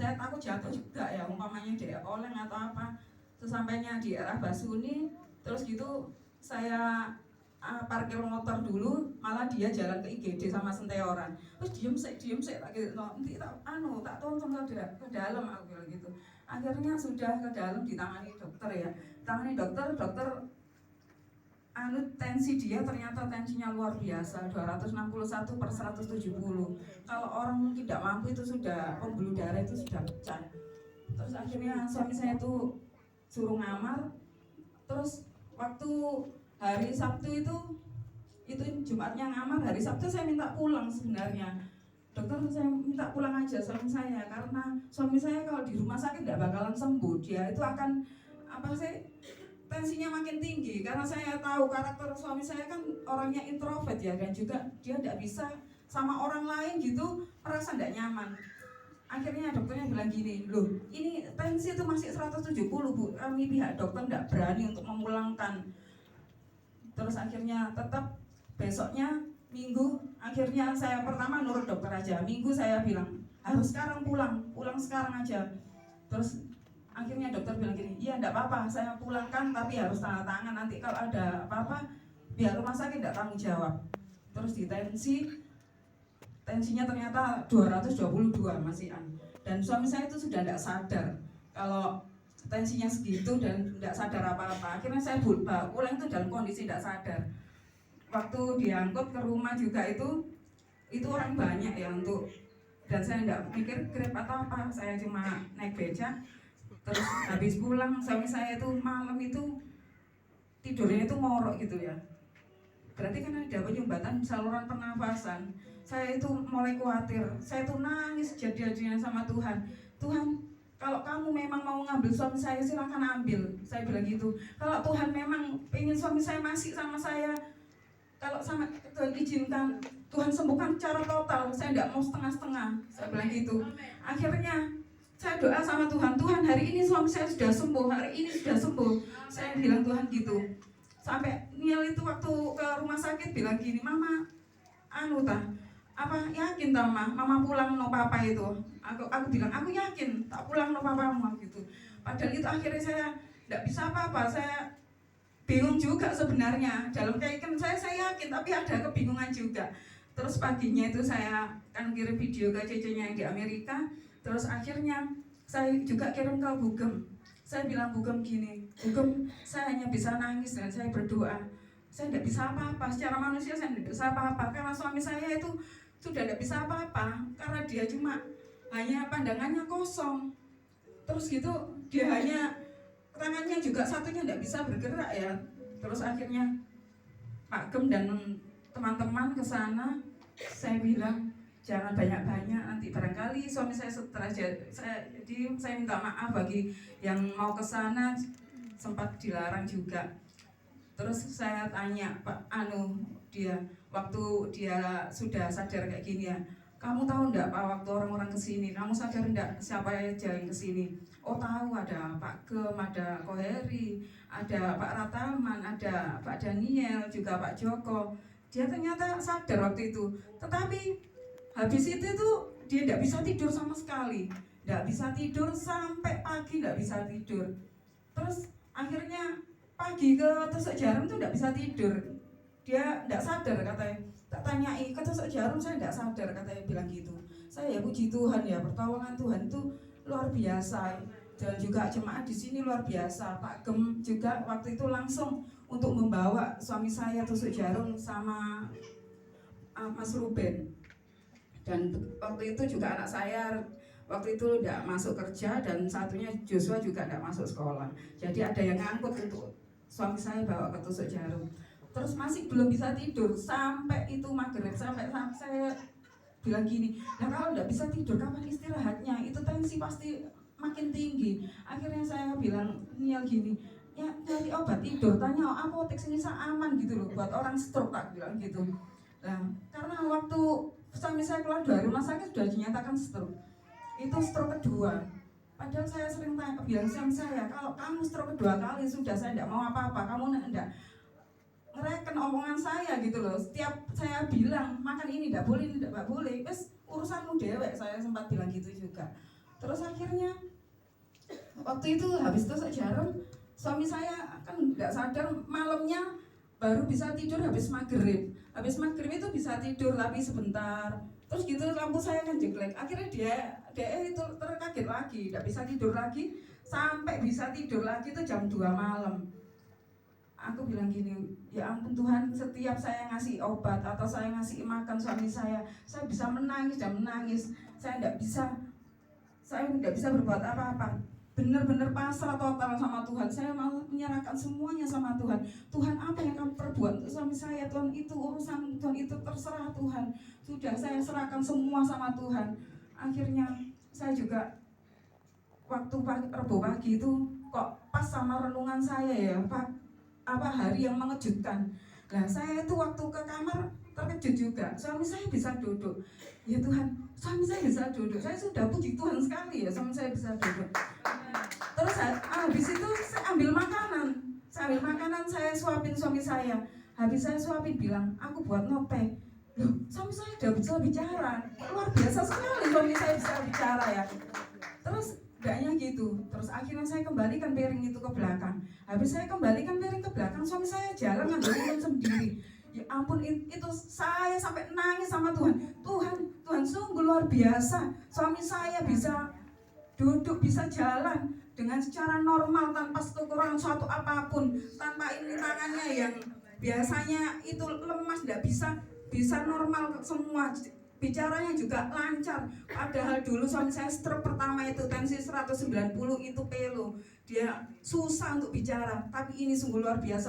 saya takut jatuh juga ya, umpamanya dia oleng atau apa. Sesampainya di arah Basuni, terus gitu saya parkir motor dulu, malah dia jalan ke IGD sama Senteoran. Terus diem sik tak gitu, nanti tak tonton ke dalam, aku bilang gitu. Akhirnya sudah ke dalam ditangani dokter ya, dokter tensi dia ternyata tensinya luar biasa, 261 per 170. Kalau orang tidak mampu itu sudah pembuluh darah itu sudah pecah. Terus akhirnya suami saya itu suruh ngamar. Terus waktu hari Sabtu itu Jumatnya ngamar, hari Sabtu saya minta pulang sebenarnya. Dokter, saya minta pulang aja suami saya, karena suami saya kalau di rumah sakit nggak bakalan sembuh. Dia itu akan tensinya makin tinggi, karena saya tahu karakter suami saya kan orangnya introvert ya, dan juga dia tidak bisa sama orang lain gitu, merasa tidak nyaman. Akhirnya dokternya bilang gini, loh ini tensi itu masih 170 Bu, kami pihak dokter tidak berani untuk memulangkan. Terus akhirnya tetap besoknya Minggu, akhirnya saya pertama nurut dokter aja. Minggu saya bilang harus sekarang pulang sekarang aja. Terus akhirnya dokter bilang gini, iya enggak apa-apa, saya pulangkan tapi harus tanda tangan, nanti kalau ada apa-apa biar rumah sakit enggak tanggung jawab. Terus di tensinya ternyata 222 masih dan suami saya itu sudah enggak sadar kalau tensinya segitu dan enggak sadar apa-apa. Akhirnya saya pulang itu dalam kondisi enggak sadar. Waktu diangkut ke rumah juga itu orang banyak ya dan saya enggak mikir grab atau apa, saya cuma naik beca. Terus habis pulang suami saya itu malam itu tidurnya itu ngorok gitu ya, berarti kan ada penyumbatan saluran pernafasan. Saya itu mulai khawatir, saya itu nangis jadi-jadinya sama Tuhan. Tuhan, kalau kamu memang mau ngambil suami saya silakan ambil, saya bilang gitu. Kalau Tuhan memang ingin suami saya masih sama saya, kalau sama Tuhan izinkan, Tuhan sembuhkan secara total, saya tidak mau setengah-setengah, saya bilang gitu. Akhirnya saya doa sama Tuhan, Tuhan hari ini suami saya sudah sembuh, hari ini sudah sembuh, saya bilang Tuhan gitu. Sampai Niel itu waktu ke rumah sakit bilang gini, Mama, yakin tau Mama pulang no papa itu. Aku bilang, aku yakin tak pulang no papamu gitu. Padahal itu akhirnya saya tidak bisa apa-apa, saya bingung juga sebenarnya. Dalam keyakinan saya yakin, tapi ada kebingungan juga. Terus paginya itu saya kan kirim video ke cecenya yang di Amerika. Terus akhirnya saya juga kirim ke Bugem. Saya bilang Bugem gini, Bugem saya hanya bisa nangis dan saya berdoa. Saya tidak bisa apa-apa, secara manusia saya tidak bisa apa-apa. Karena suami saya itu sudah tidak bisa apa-apa. Karena dia cuma hanya pandangannya kosong. Terus gitu dia hanya tangannya juga satunya tidak bisa bergerak ya. Terus akhirnya Pak Gem dan teman-teman ke sana, saya bilang jangan banyak-banyak, nanti barangkali suami saya stres. Jadi saya minta maaf bagi yang mau ke sana, sempat dilarang juga. Terus saya tanya Pak dia waktu dia sudah sadar kayak gini ya, kamu tahu enggak Pak waktu orang-orang kesini, kamu sadar enggak siapa aja yang kesini? Oh tahu, ada Pak Gem, ada Koheri, ada Pak Rataman, ada Pak Daniel, juga Pak Joko. Dia ternyata sadar waktu itu, tetapi habis itu tuh dia tidak bisa tidur sama sekali, tidak bisa tidur sampai pagi, tidak bisa tidur. Terus akhirnya pagi ke tusuk jarum tuh tidak bisa tidur. Dia tidak sadar katanya. Tak tanyai ke tusuk jarum saya tidak sadar katanya, bilang gitu. Saya ya puji Tuhan ya, pertolongan Tuhan itu luar biasa. Dan juga jemaat di sini luar biasa. Pak Gem juga waktu itu langsung untuk membawa suami saya tusuk jarum sama Mas Ruben. Dan waktu itu juga anak saya waktu itu tidak masuk kerja, dan satunya Joshua juga tidak masuk sekolah. Jadi ada yang ngangkut untuk suami saya bawa ke tusuk jarum. Terus masih belum bisa tidur sampai itu maghrib, sampai saya bilang gini, nah kalau tidak bisa tidur kapan istirahatnya? Itu tensi pasti makin tinggi. Akhirnya saya bilang Niel gini, ya nyari obat tidur, tanya apotek sini aman gitu loh buat orang stroke, tak bilang gitu. Nah karena waktu suami saya keluar dari rumah sakit sudah dinyatakan stroke. Itu stroke kedua. Padahal saya sering bilang suami saya, kalau kamu stroke kedua kali sudah, saya tidak mau apa-apa, kamu tidak ngereken omongan saya gitu loh. Setiap saya bilang makan ini tidak boleh, terus urusanmu dewek, saya sempat bilang gitu juga. Terus akhirnya waktu itu habis tusuk jarum, suami saya kan nggak sadar, malamnya baru bisa tidur habis maghrib. Habis maghrib itu bisa tidur tapi sebentar. Terus gitu lampu saya kan jelek. Akhirnya dia itu terkaget lagi, nggak bisa tidur lagi, sampai bisa tidur lagi itu jam 2 malam. Aku bilang gini, ya ampun Tuhan, setiap saya ngasih obat atau saya ngasih makan suami saya bisa menangis dan menangis. Saya nggak bisa berbuat apa-apa. Benar-benar pasrah total sama Tuhan. Saya mau menyerahkan semuanya sama Tuhan. Tuhan, apa yang kamu perbuat untuk suami saya? Tuhan, itu urusan Tuhan, itu terserah Tuhan. Sudah saya serahkan semua sama Tuhan. Akhirnya saya juga waktu Rebo pagi itu kok pas sama renungan saya ya, Pak, hari yang mengejutkan. Nah, saya itu waktu ke kamar terkejut juga. Suami saya bisa duduk. Ya Tuhan, suami saya bisa duduk. Saya sudah puji Tuhan sekali ya, suami saya bisa duduk. Terus habis itu saya ambil makanan. Saya suapin suami saya. Habis saya suapin bilang, aku buat nope. Loh, suami saya udah bisa bicara. Luar biasa sekali suami saya bisa bicara ya. Terus enggaknya gitu. Terus akhirnya saya kembalikan piring itu ke belakang. Habis saya kembalikan piring ke belakang, suami saya jalan ngambil minum sendiri. Ya ampun, itu saya sampai nangis sama Tuhan. Tuhan sungguh luar biasa. Suami saya bisa duduk, bisa jalan dengan secara normal tanpa kekurangan suatu apapun, tanpa ini tangannya yang biasanya itu lemas, tidak bisa normal semua. Bicaranya juga lancar. Padahal dulu suami saya stroke pertama itu tensi 190 itu pelo. Dia susah untuk bicara, tapi ini sungguh luar biasa.